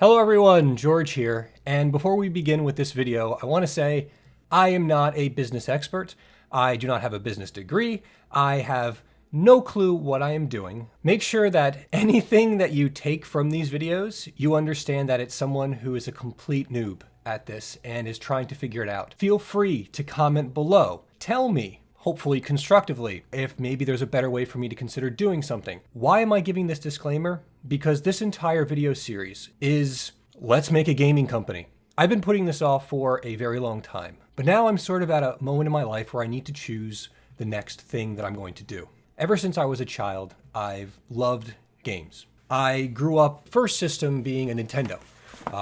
Hello everyone, George here, and before we begin with this video, I want to say I am not a business expert. I do not have a business degree. I have no clue what I am doing. Make sure that anything that you take from these videos, you understand that it's someone who is a complete noob at this and is trying to figure it out. Feel free to comment below. Tell me, hopefully constructively, if maybe there's a better way for me to consider doing something. Why am I giving this disclaimer? Because this entire video series is let's make a gaming company. I've been putting this off for a very long time, but now I'm sort of at a moment in my life where I need to choose the next thing that I'm going to do. Ever since I was a child, I've loved games. I grew up first system being a Nintendo.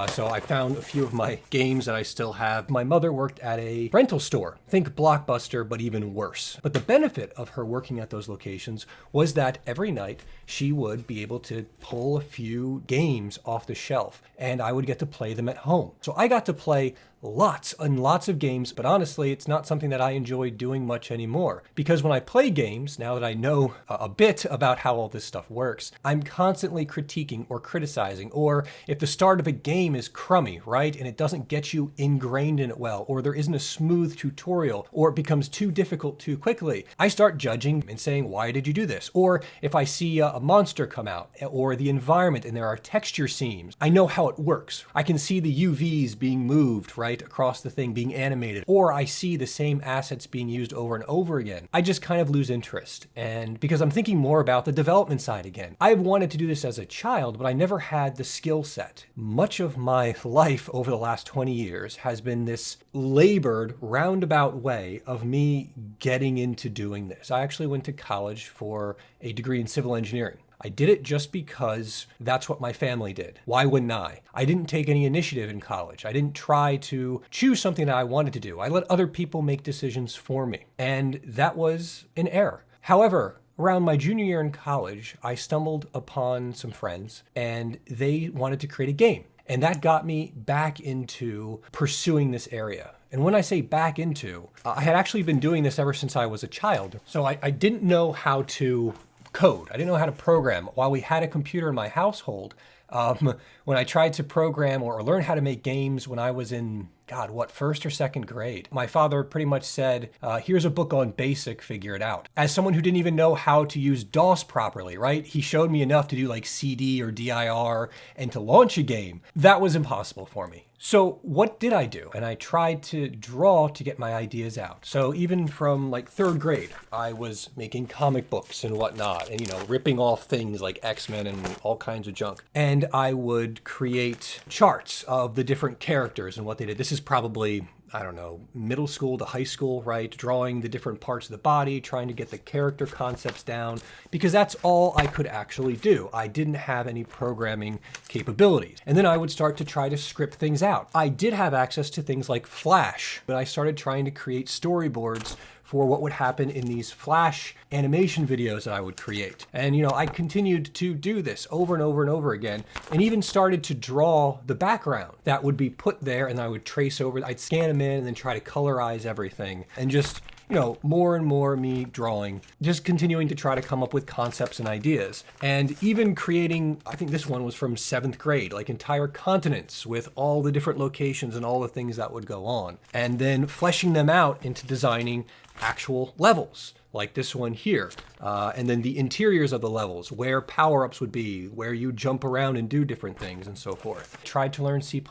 So I found a few of my games that I still have. My mother worked at a rental store. Think Blockbuster, but even worse. But the benefit of her working at those locations was that every night she would be able to pull a few games off the shelf and I would get to play them at home. So I got to play lots and lots of games, but honestly, it's not something that I enjoy doing much anymore. Because when I play games, now that I know a bit about how all this stuff works, I'm constantly critiquing or criticizing, or if the start of a game is crummy, right, and it doesn't get you ingrained in it well, or there isn't a smooth tutorial, or it becomes too difficult too quickly, I start judging and saying, why did you do this? Or if I see a monster come out, or the environment and there are texture seams, I know how it works. I can see the UVs being moved, right, across the thing being animated, or I see the same assets being used over and over again. I just kind of lose interest, and because I'm thinking more about the development side again. I've wanted to do this as a child, but I never had the skill set. Much of my life over the last 20 years has been this labored, roundabout way of me getting into doing this. I actually went to college for a degree in civil engineering. I did it just because that's what my family did. Why wouldn't I? I didn't take any initiative in college. I didn't try to choose something that I wanted to do. I let other people make decisions for me. And that was an error. However, around my junior year in college, I stumbled upon some friends and they wanted to create a game. And that got me back into pursuing this area. And when I say back into, I had actually been doing this ever since I was a child. So I didn't know how to code. I didn't know how to program. While we had a computer in my household, when I tried to program or learn how to make games when I was in, first or second grade, my father pretty much said, here's a book on BASIC, figure it out. As someone who didn't even know how to use DOS properly, right? He showed me enough to do like CD or DIR and to launch a game. That was impossible for me. So what did I do? And I tried to draw to get my ideas out. So even from like third grade, I was making comic books and whatnot and, ripping off things like X-Men and all kinds of junk. And I would create charts of the different characters and what they did. This is probably, middle school to high school, right? Drawing the different parts of the body, trying to get the character concepts down, because that's all I could actually do. I didn't have any programming capabilities. And then I would start to try to script things out. I did have access to things like Flash, but I started trying to create storyboards for what would happen in these Flash animation videos that I would create. And I continued to do this over and over and over again, and even started to draw the background that would be put there, and I would trace over, I'd scan them in and then try to colorize everything, and just more and more me drawing, just continuing to try to come up with concepts and ideas. And even creating, I think this one was from 7th grade, like entire continents with all the different locations and all the things that would go on. And then fleshing them out into designing actual levels, like this one here. And then the interiors of the levels, where power-ups would be, where you jump around and do different things and so forth. Tried to learn C++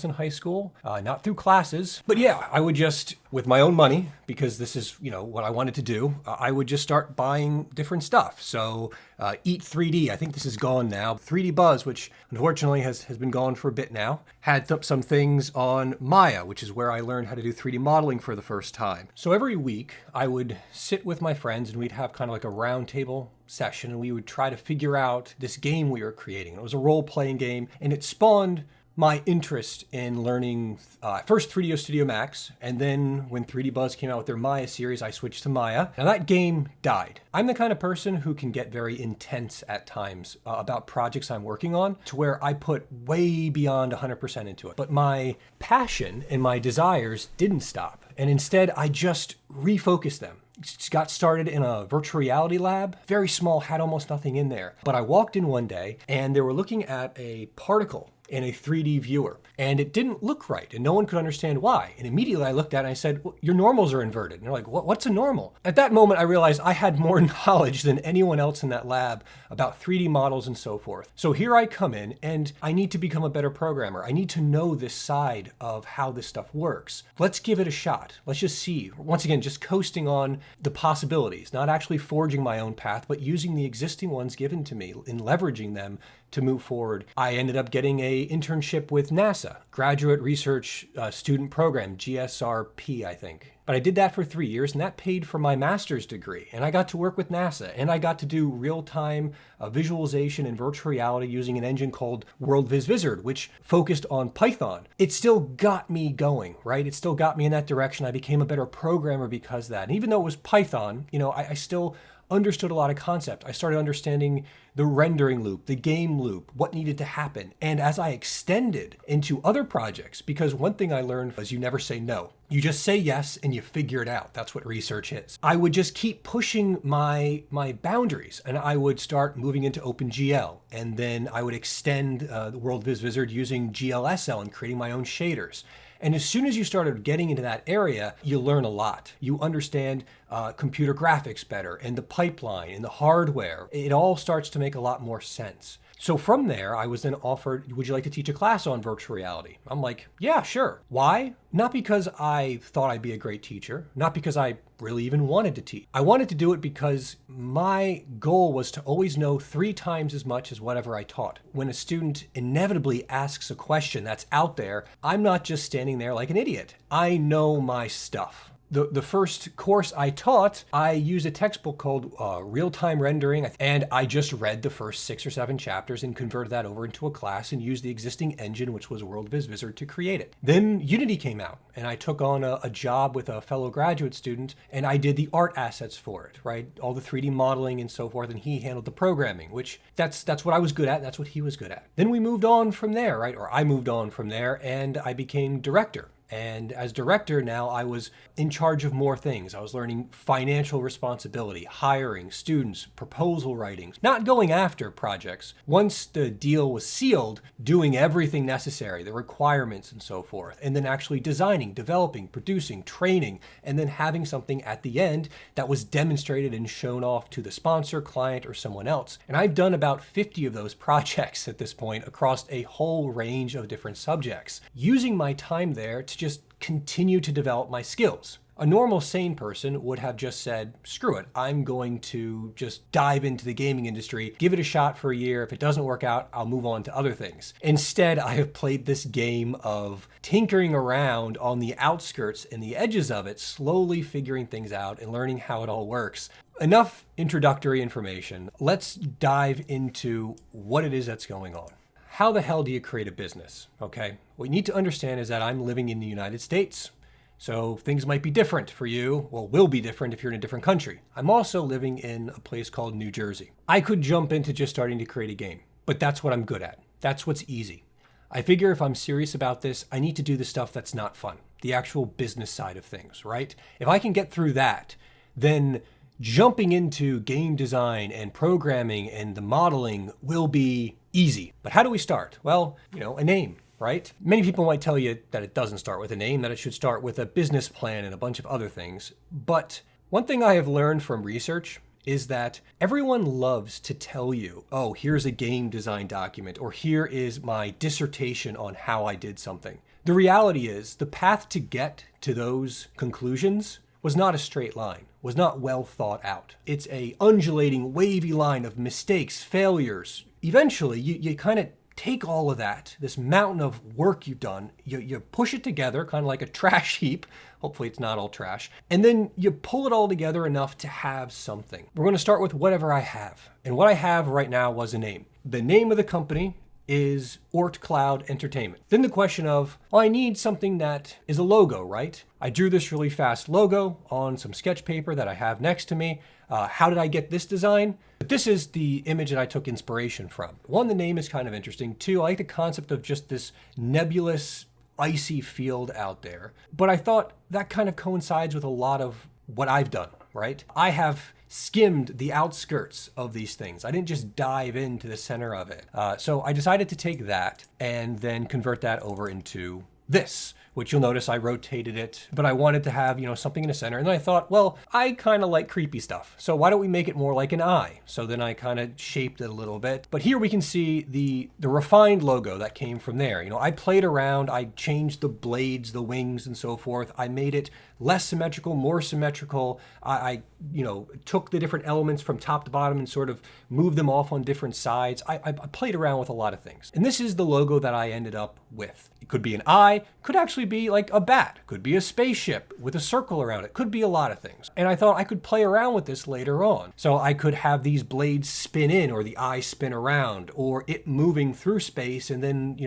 in high school, not through classes, but yeah, I would just, with my own money, because this is, what I wanted to do, I would just start buying different stuff. So Eat 3D, I think this is gone now. 3D Buzz, which unfortunately has been gone for a bit now, had some things on Maya, which is where I learned how to do 3D modeling for the first time. So every week I would sit with my friends and we'd have kind of like a round table session and we would try to figure out this game we were creating. It was a role-playing game and it spawned my interest in learning first 3D Studio Max, and then when 3D Buzz came out with their Maya series, I switched to Maya. Now that game died. I'm the kind of person who can get very intense at times about projects I'm working on, to where I put way beyond 100% into it. But my passion and my desires didn't stop, and instead I just refocused them. Got started in a virtual reality lab, very small, had almost nothing in there. But I walked in one day and they were looking at a particle in a 3D viewer. And it didn't look right, and no one could understand why. And immediately I looked at it and I said, well, your normals are inverted. And they're like, what's a normal? At that moment, I realized I had more knowledge than anyone else in that lab about 3D models and so forth. So here I come in and I need to become a better programmer. I need to know this side of how this stuff works. Let's give it a shot. Let's just see. Once again, just coasting on the possibilities, not actually forging my own path, but using the existing ones given to me and leveraging them to move forward. I ended up getting an internship with NASA, Graduate Research Student Program, GSRP, I think. But I did that for 3 years, and that paid for my master's degree. And I got to work with NASA, and I got to do real-time visualization and virtual reality using an engine called WorldVisWizard, which focused on Python. It still got me going, right? It still got me in that direction. I became a better programmer because of that. And even though it was Python, I still understood a lot of concept. I started understanding the rendering loop, the game loop, what needed to happen. And as I extended into other projects, because one thing I learned was you never say no. You just say yes and you figure it out. That's what research is. I would just keep pushing my boundaries, and I would start moving into OpenGL. And then I would extend the WorldVisWizard using GLSL and creating my own shaders. And as soon as you started getting into that area, you learn a lot. You understand computer graphics better, and the pipeline, and the hardware. It all starts to make a lot more sense. So from there, I was then offered, would you like to teach a class on virtual reality? I'm like, yeah, sure. Why? Not because I thought I'd be a great teacher, not because I really even wanted to teach. I wanted to do it because my goal was to always know 3 times as much as whatever I taught. When a student inevitably asks a question that's out there, I'm not just standing there like an idiot. I know my stuff. The first course I taught, I used a textbook called Real-Time Rendering, and I just read the first 6 or 7 chapters and converted that over into a class and used the existing engine, which was WorldVisWizard, to create it. Then Unity came out, and I took on a job with a fellow graduate student, and I did the art assets for it, right? All the 3D modeling and so forth, and he handled the programming, which that's what I was good at, and that's what he was good at. Then we moved on from there, right? Or I moved on from there, and I became director. And as director now, I was in charge of more things. I was learning financial responsibility, hiring students, proposal writing, not going after projects. Once the deal was sealed, doing everything necessary, the requirements and so forth, and then actually designing, developing, producing, training, and then having something at the end that was demonstrated and shown off to the sponsor, client, or someone else. And I've done about 50 of those projects at this point across a whole range of different subjects, using my time there to just continue to develop my skills. A normal sane person would have just said, screw it, I'm going to just dive into the gaming industry, give it a shot for a year. If it doesn't work out, I'll move on to other things. Instead, I have played this game of tinkering around on the outskirts and the edges of it, slowly figuring things out and learning how it all works. Enough introductory information. Let's dive into what it is that's going on. How the hell do you create a business? Okay, what you need to understand is that I'm living in the United States. So things might be different for you. Well, will be different if you're in a different country. I'm also living in a place called New Jersey. I could jump into just starting to create a game, but that's what I'm good at. That's what's easy. I figure if I'm serious about this, I need to do the stuff that's not fun, the actual business side of things, right? If I can get through that, then jumping into game design and programming and the modeling will be easy. But how do we start? Well, a name, right? Many people might tell you that it doesn't start with a name, that it should start with a business plan and a bunch of other things. But one thing I have learned from research is that everyone loves to tell you, oh, here's a game design document, or here is my dissertation on how I did something. The reality is the path to get to those conclusions was not a straight line, was not well thought out. It's a undulating, wavy line of mistakes, failures. Eventually, you kind of take all of that, this mountain of work you've done, you push it together, kind of like a trash heap. Hopefully it's not all trash. And then you pull it all together enough to have something. We're going to start with whatever I have. And what I have right now was a name. The name of the company is Ort Cloud Entertainment. Then the question of, well, I need something that is a logo, right? I drew this really fast logo on some sketch paper that I have next to me. How did I get this design? But this is the image that I took inspiration from. One, the name is kind of interesting. Two, I like the concept of just this nebulous, icy field out there. But I thought that kind of coincides with a lot of what I've done, right? I have skimmed the outskirts of these things. I didn't just dive into the center of it. So I decided to take that and then convert that over into this, which you'll notice I rotated it, but I wanted to have, something in the center. And then I thought, well, I kind of like creepy stuff. So why don't we make it more like an eye? So then I kind of shaped it a little bit. But here we can see the refined logo that came from there. I played around, I changed the blades, the wings and so forth. I made it less symmetrical, more symmetrical. I took the different elements from top to bottom and sort of moved them off on different sides. I played around with a lot of things. And this is the logo that I ended up with. It could be an eye, could actually be like a bat, could be a spaceship with a circle around it, could be a lot of things. And I thought I could play around with this later on. So I could have these blades spin in, or the eye spin around, or it moving through space, and then,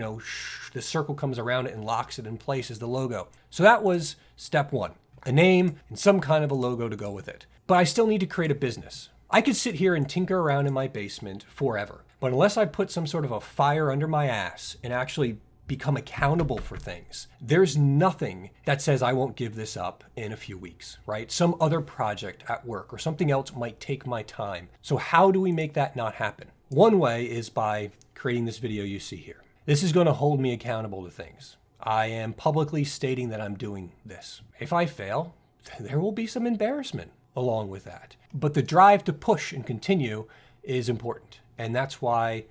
the circle comes around it and locks it in place as the logo. So that was step one, a name and some kind of a logo to go with it. But I still need to create a business. I could sit here and tinker around in my basement forever, but unless I put some sort of a fire under my ass and actually become accountable for things, there's nothing that says I won't give this up in a few weeks, right? Some other project at work or something else might take my time. So how do we make that not happen? One way is by creating this video you see here. This is going to hold me accountable to things. I am publicly stating that I'm doing this. If I fail, there will be some embarrassment along with that. But the drive to push and continue is important. And that's why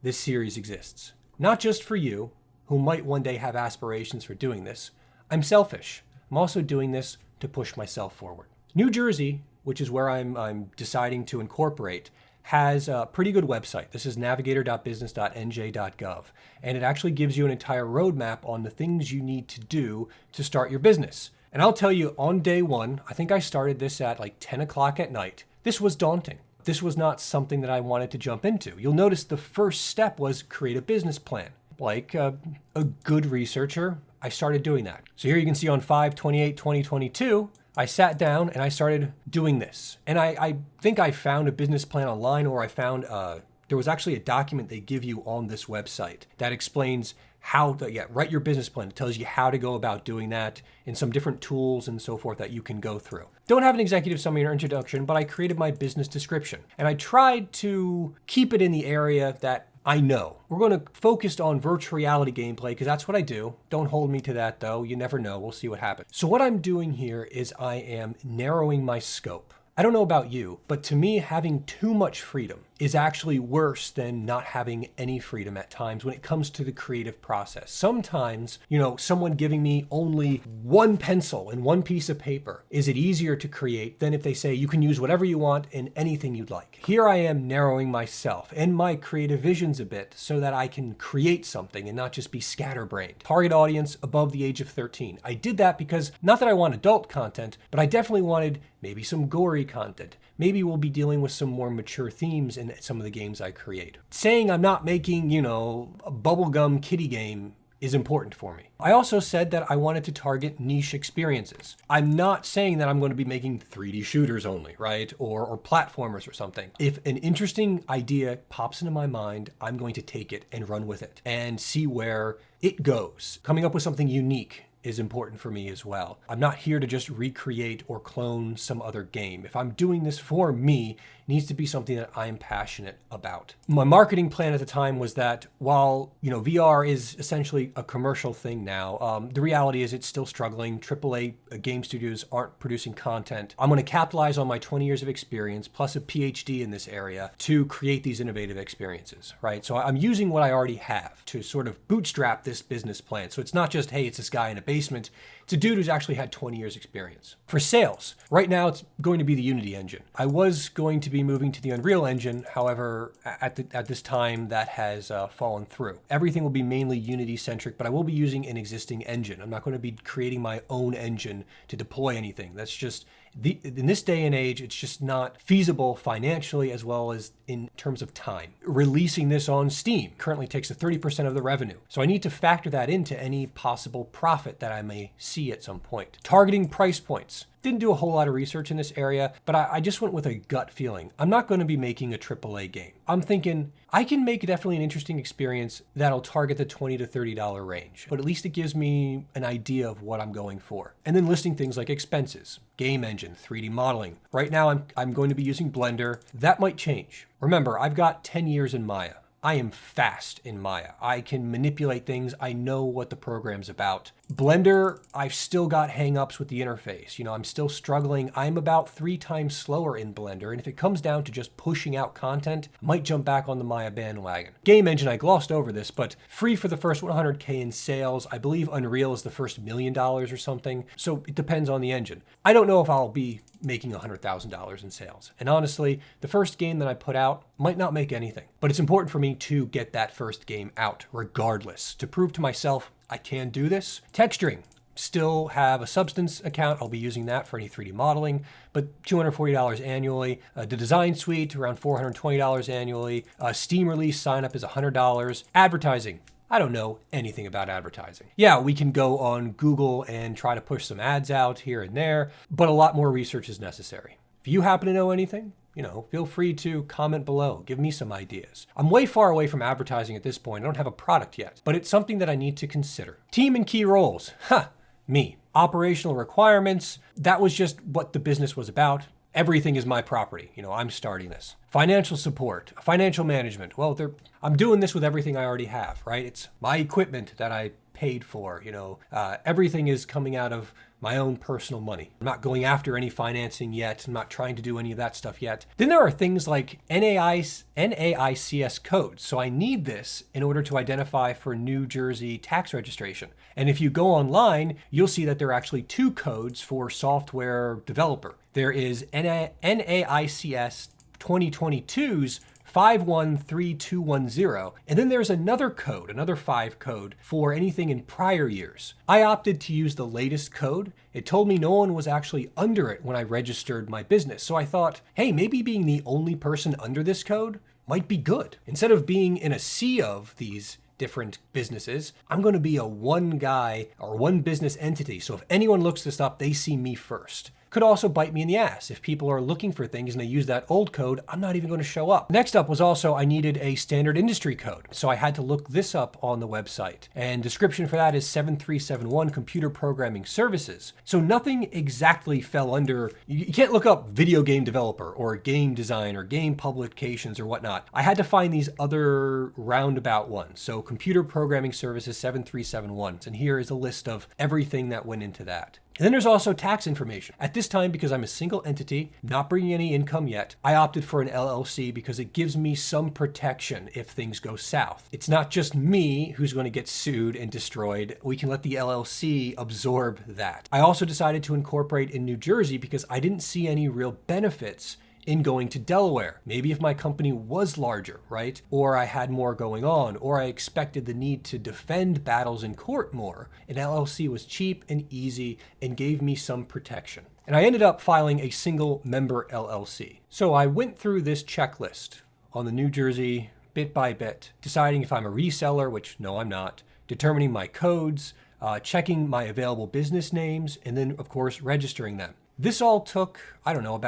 this series exists. Not just for you, who might one day have aspirations for doing this. I'm selfish. I'm also doing this to push myself forward. New Jersey, which is where I'm deciding to incorporate, has a pretty good website. This is navigator.business.nj.gov. And it actually gives you an entire roadmap on the things you need to do to start your business. And I'll tell you, on day one, I think I started this at like 10 o'clock at night. This was daunting. This was not something that I wanted to jump into. You'll notice the first step was create a business plan. Like a good researcher, I started doing that. So here you can see on 5/28/2022, I sat down and I started doing this. And I think I found a business plan online, or I found there was actually a document they give you on this website that explains how to write your business plan. It tells you how to go about doing that and some different tools and so forth that you can go through. Don't have an executive summary or introduction, but I created my business description. And I tried to keep it in the area that I know. We're going to focus on virtual reality gameplay because that's what I do. Don't hold me to that though. You never know. We'll see what happens. So what I'm doing here is I am narrowing my scope. I don't know about you, but to me, having too much freedom is actually worse than not having any freedom at times when it comes to the creative process. Sometimes, someone giving me only one pencil and one piece of paper, is it easier to create than if they say you can use whatever you want in anything you'd like. Here I am narrowing myself and my creative visions a bit so that I can create something and not just be scatterbrained. Target audience above the age of 13. I did that because, not that I want adult content, but I definitely wanted maybe some gory content. Maybe we'll be dealing with some more mature themes in some of the games I create. Saying I'm not making, a bubblegum kiddie game is important for me. I also said that I wanted to target niche experiences. I'm not saying that I'm going to be making 3D shooters only, right? Or platformers or something. If an interesting idea pops into my mind, I'm going to take it and run with it and see where it goes. Coming up with something unique is important for me as well. I'm not here to just recreate or clone some other game. If I'm doing this for me, it needs to be something that I'm passionate about. My marketing plan at the time was that while, VR is essentially a commercial thing now, the reality is it's still struggling. AAA game studios aren't producing content. I'm going to capitalize on my 20 years of experience plus a PhD in this area to create these innovative experiences, right? So I'm using what I already have to sort of bootstrap this business plan. So it's not just, hey, it's this guy in a basement. It's a dude who's actually had 20 years experience. For sales, right now it's going to be the Unity engine. I was going to be moving to the Unreal Engine. However, at this time that has fallen through. Everything will be mainly Unity centric, but I will be using an existing engine. I'm not going to be creating my own engine to deploy anything. That's just, in this day and age, it's just not feasible financially as well as in terms of time. Releasing this on Steam currently takes 30% of the revenue. So I need to factor that into any possible profit that I may see at some point. Targeting price points. Didn't do a whole lot of research in this area, but I just went with a gut feeling. I'm not going to be making a AAA game. I'm thinking I can make definitely an interesting experience that'll target the $20 to $30 range, but at least it gives me an idea of what I'm going for. And then listing things like expenses, game engine, 3D modeling. Right now I'm going to be using Blender. That might change. Remember, I've got 10 years in Maya. I am fast in Maya. I can manipulate things. I know what the program's about. Blender, I've still got hang-ups with the interface. I'm still struggling. I'm about 3 times slower in Blender, and if it comes down to just pushing out content, I might jump back on the Maya bandwagon. Game engine, I glossed over this, but free for the first 100K in sales. I believe Unreal is the first $1 million or something, so it depends on the engine. I don't know if I'll be making $100,000 in sales. And honestly, the first game that I put out might not make anything, but it's important for me to get that first game out regardless, to prove to myself I can do this. Texturing, still have a Substance account. I'll be using that for any 3D modeling, but $240 annually. The design suite, around $420 annually. Steam release sign up is $100. Advertising, I don't know anything about advertising. Yeah, we can go on Google and try to push some ads out here and there, but a lot more research is necessary. If you happen to know anything, feel free to comment below. Give me some ideas. I'm way far away from advertising at this point. I don't have a product yet, but it's something that I need to consider. Team and key roles. Me. Operational requirements. That was just what the business was about. Everything is my property. I'm starting this. Financial support, financial management. Well, I'm doing this with everything I already have, right? It's my equipment that I paid for. Everything is coming out of my own personal money. I'm not going after any financing yet. I'm not trying to do any of that stuff yet. Then there are things like Naics Code. So I need this in order to identify for New Jersey tax registration. And if you go online, you'll see that there are actually 2 codes for software developer. There is NAICS 2022's 513210, and then there's another code, another 5 code for anything in prior years. I opted to use the latest code. It told me no one was actually under it when I registered my business, so I thought, hey, maybe being the only person under this code might be good. Instead of being in a sea of these different businesses, I'm going to be a one guy or one business entity, so if anyone looks this up, they see me first. Could also bite me in the ass. If people are looking for things and they use that old code, I'm not even going to show up. Next up was also I needed a standard industry code. So I had to look this up on the website. And description for that is 7371 Computer Programming Services. So nothing exactly fell under, you can't look up video game developer or game design or game publications or whatnot. I had to find these other roundabout ones. So Computer Programming Services 7371. And here is a list of everything that went into that. And then there's also tax information. At this time, because I'm a single entity, not bringing any income yet, I opted for an LLC because it gives me some protection if things go south. It's not just me who's going to get sued and destroyed. We can let the LLC absorb that. I also decided to incorporate in New Jersey because I didn't see any real benefits in going to Delaware. Maybe if my company was larger, right? Or I had more going on, or I expected the need to defend battles in court more. An LLC was cheap and easy and gave me some protection. And I ended up filing a single member LLC. So I went through this checklist on the New Jersey bit by bit, deciding if I'm a reseller, which no, I'm not, determining my codes, checking my available business names, and then of course, registering them. This all took, I don't know,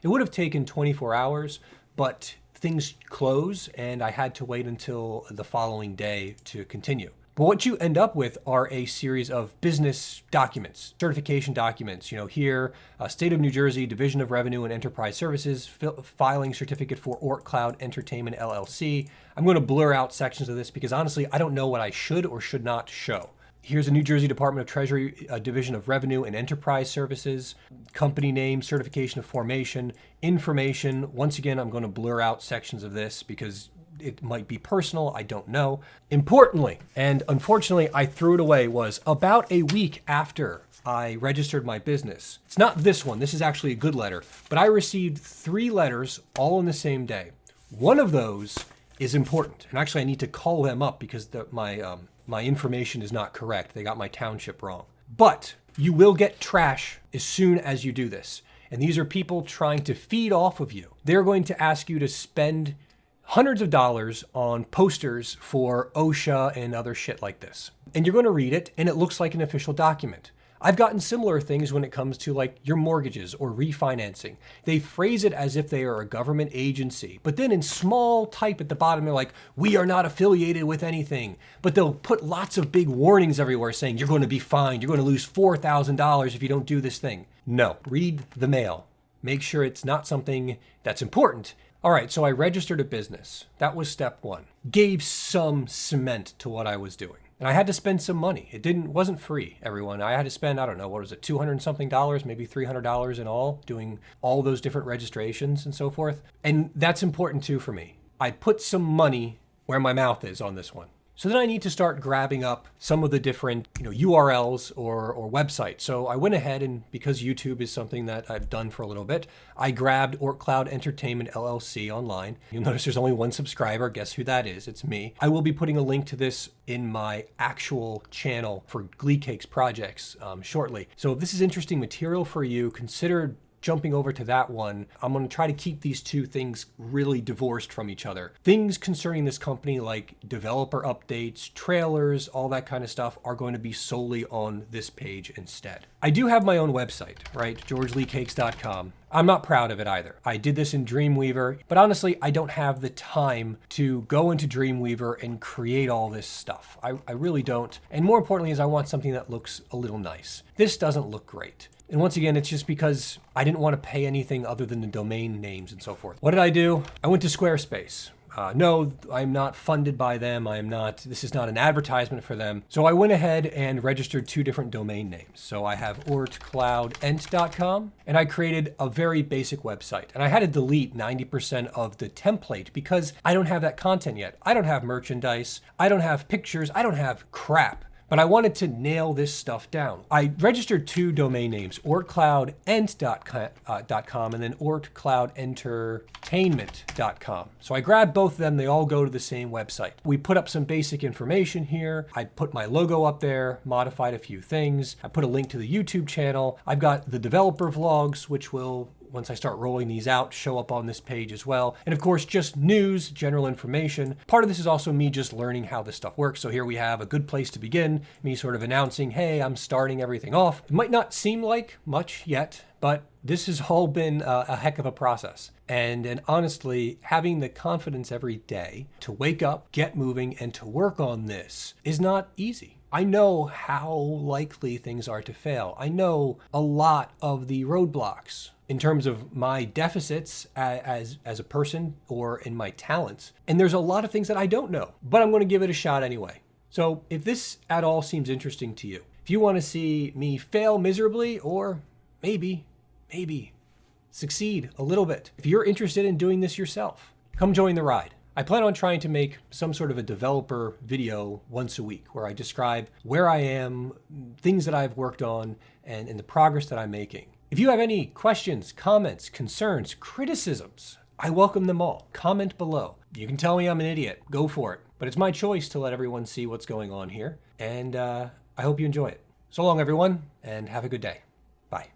it would have taken 24 hours, but things close and I had to wait until the following day to continue. But what you end up with are a series of business documents, certification documents. Here, State of New Jersey, Division of Revenue and Enterprise Services, filing certificate for Orc Cloud Entertainment LLC. I'm going to blur out sections of this because honestly, I don't know what I should or should not show. Here's a New Jersey Department of Treasury, Division of Revenue and Enterprise Services, company name, certification of formation, information. Once again, I'm going to blur out sections of this because it might be personal, I don't know. Importantly, and unfortunately I threw it away, was about a week after I registered my business. It's not this one, this is actually a good letter, but I received 3 letters all on the same day. One of those is important, and actually I need to call them up because my information is not correct. They got my township wrong. But you will get trash as soon as you do this. And these are people trying to feed off of you. They're going to ask you to spend hundreds of dollars on posters for OSHA and other shit like this. And you're going to read it, and it looks like an official document. I've gotten similar things when it comes to like your mortgages or refinancing. They phrase it as if they are a government agency, but then in small type at the bottom, they're like, we are not affiliated with anything. But they'll put lots of big warnings everywhere saying you're going to be fined, you're going to lose $4,000 if you don't do this thing. No, read the mail. Make sure it's not something that's important. All right, so I registered a business. That was step one. Gave some cement to what I was doing. And I had to spend some money. Wasn't free, everyone. I had to spend, I don't know, what was it, $200 and something, maybe $300 in all, doing all those different registrations and so forth. And that's important too for me. I put some money where my mouth is on this one. So then I need to start grabbing up some of the different, URLs or websites. So I went ahead and because YouTube is something that I've done for a little bit, I grabbed Cloud Entertainment LLC online. You'll notice there's only one subscriber. Guess who that is? It's me. I will be putting a link to this in my actual channel for Lecakes projects shortly. So if this is interesting material for you, consider jumping over to that one. I'm going to try to keep these two things really divorced from each other. Things concerning this company like developer updates, trailers, all that kind of stuff are going to be solely on this page instead. I do have my own website, right? georgelekakes.com. I'm not proud of it either. I did this in Dreamweaver, but honestly, I don't have the time to go into Dreamweaver and create all this stuff. I really don't. And more importantly is I want something that looks a little nice. This doesn't look great. And once again, it's just because I didn't want to pay anything other than the domain names and so forth. What did I do? I went to Squarespace. No, I'm not funded by them. This is not an advertisement for them. So I went ahead and registered two different domain names. So I have ortcloudent.com and I created a very basic website. And I had to delete 90% of the template because I don't have that content yet. I don't have merchandise. I don't have pictures. I don't have crap. But I wanted to nail this stuff down. I registered two domain names, ortcloudent.com and then ortcloudentertainment.com. So I grabbed both of them. They all go to the same website. We put up some basic information here. I put my logo up there, modified a few things. I put a link to the YouTube channel. I've got the developer vlogs, which will, once I start rolling these out, show up on this page as well. And of course, just news, general information. Part of this is also me just learning how this stuff works. So here we have a good place to begin, me sort of announcing, hey, I'm starting everything off. It might not seem like much yet, but this has all been a heck of a process. And honestly, having the confidence every day to wake up, get moving, and to work on this is not easy. I know how likely things are to fail. I know a lot of the roadblocks in terms of my deficits as a person or in my talents. And there's a lot of things that I don't know, but I'm going to give it a shot anyway. So if this at all seems interesting to you, if you want to see me fail miserably or maybe succeed a little bit, if you're interested in doing this yourself, come join the ride. I plan on trying to make some sort of a developer video once a week where I describe where I am, things that I've worked on, and the progress that I'm making. If you have any questions, comments, concerns, criticisms, I welcome them all. Comment below. You can tell me I'm an idiot. Go for it. But it's my choice to let everyone see what's going on here. And I hope you enjoy it. So long, everyone, and have a good day. Bye.